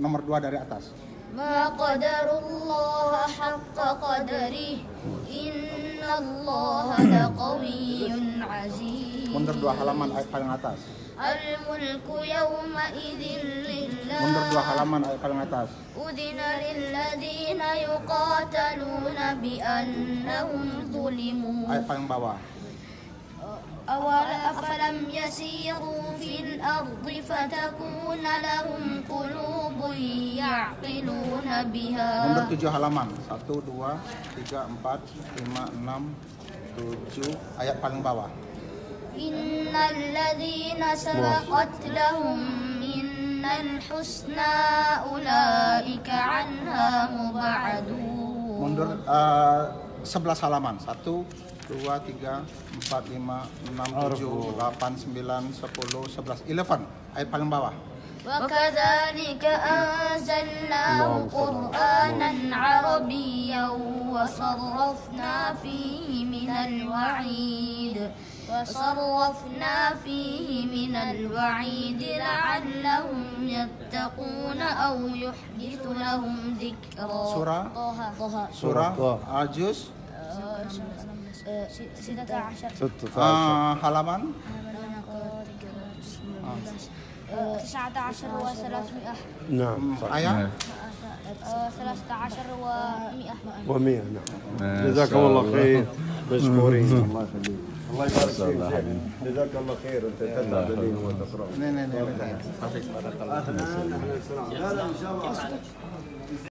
nomor 2 dari atas. Ma qadarullah haqqa qadrih, innallaha laqawiyyun aziz. Mundur 2 halaman ayat paling atas. Al-mulku yawma idzin lillah. Mundur 2 halaman ayat paling atas. Udina lilladzina yuqataluna bi annahum zulimu. Ayat paling bawah. Afalam yasiru fil ardi fatakuna lahum qulubun ya'qiluna biha. Mundur 7 halaman. 1, 2, 3, 4, 5, 6, 7. Ayat paling bawah. Innal ladzina sabaqat lahum minnal husna ulaika anha mub'adun. Mundur 11 halaman. 1, 2, 3, 4, 5, 6, 7, 8, 9, 10, 11, 11. Ayat paling bawah. Wa kadzalika anzalnahu Qur'anan Arabiyyan wa sarrafna fihi minal wa'id la'allahum yattaquna aw yuhdithu lahum dzikra. Surah Al-Juz. 16 halaman 19 و300. نعم ayat 13 و100. و100. نعم جزاكم الله خير مشكورين. الله يخليك. الله يبارك فيك. جزاك الله خير. انت تتابع دليل وتقرا. nih. اهلا ان شاء الله.